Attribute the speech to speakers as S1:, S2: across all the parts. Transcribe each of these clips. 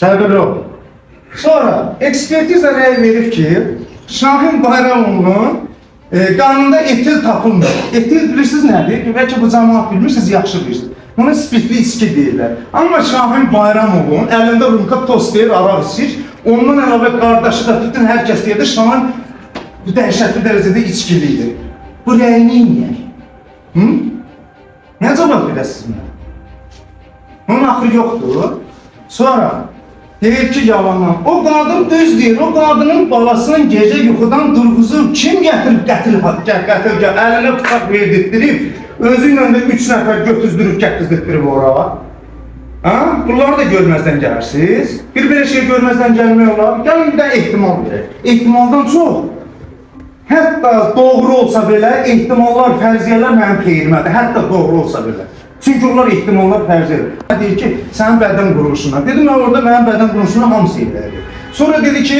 S1: Səbirli ol. Sonra ekspertiza rəy verir ki, Şahin Bayramovun qanında etil tapılmır. Etil bilirsiniz nədir? Bəlkə bu cəmaat bilmirsiniz, yaxşı bilirsiniz. Buna spirtli içki deyirlər. Amma Şahin Bayramovun əlində rumka tost deyir, araq içir. Ondan əlavə qardaşı da bütün hər kəs deyirdi, Şahin bu dəhşətli dərəcədə içkilidir. Bu rəyi neyiniyək? Nə cavab verəsiniz mənə? Onun axırı yoxdur. Sonra deyir ki, yalandan. O qadın düz deyir, o qadının balasının gecə yuxudan durğuzub, kim gətirib qətil, əlinə tutaq verdirtdirib, özü ilə də 3 nəfər götüzdürüb, gətirdirtdirib ora. Bunları da görməzdən gəlirsiniz. Bir belə şey görməzdən gəlmək olar. Gəlin bir də ehtimal verək. Ehtimaldan çox, hətta doğru olsa belə, ehtimallar, fərziyyələr mənim xeyirmədir. Hətta doğru olsa belə. Çünki onlar ehtimallar fərziyyədir. Deyir ki, sənin bədən quruluşuna. Dedim, orada mənim bədən quruluşuna hamısı elədir. Sonra dedi ki,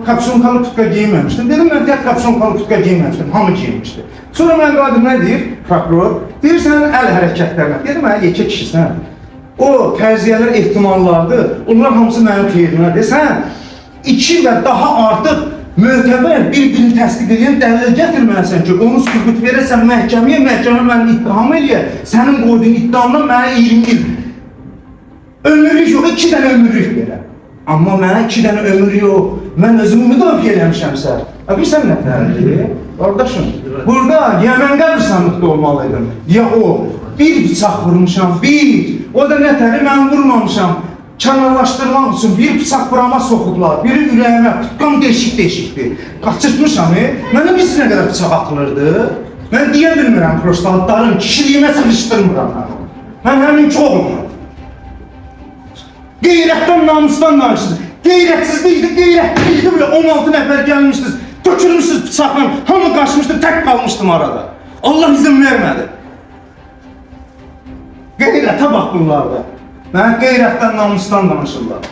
S1: kapşonkalı tutka giyinməmişdim. Dedim, mən tək kapşonkalı tutka giyinməmişdim. Hamı giyinmişdi. Sonra mən qadim nə deyir? Prokuror. Deyir, sənin əl hərəkətlərinə. Dedim, yekə kişisən. O fərziyyələr ehtimallardır. Onlar hamısı mənim xeyrimlədir. Sən 2 və daha artıq möhtəbər bir-birini təsdiq edən dəlil gətirməlisən ki, onu sübut verəsən məhkəməyə, məhkəmə məni ittiham eləyə, sənin qoyduğun iddiamdan mənə 20 il. Ömürlük yox, 2 dənə ömürlük verə. Amma mənə 2 dənə ömür yox, mən özümü müdafiə eləmişəmsə. Bilirsən nə tərəfdir? Qardaşım, burada ya mən qəbirstanlıqda olmalıydım, ya o. Bir bıçaq vurmuşam, o da nə tərəfi mən vurmamışam. Kənarlaşdırmaq üçün bir bıçaq burama soxublar, biri ürəyimə, tutqam deşik-deşikdir. Qaçırtmışam, mənə biz nə qədər bıçaq atılırdı. Mən deyə bilmirəm, prostatlarım, kişiliyimə sıxışdırmıram. Mən həmin ki olmam. Qeyrətdən, namusdan danışsınız. Qeyrətsizlikdir, qeyrətlilikdir, belə 16 nəfər gəlmişsiniz, tökülmüşsünüz bıçaqla, hamı qaçmışdı, tək qalmışdım arada. Allah izin vermədi. Qeyrətə bax bunlarda. Mən qeyrətdən, namusdan danışırlar.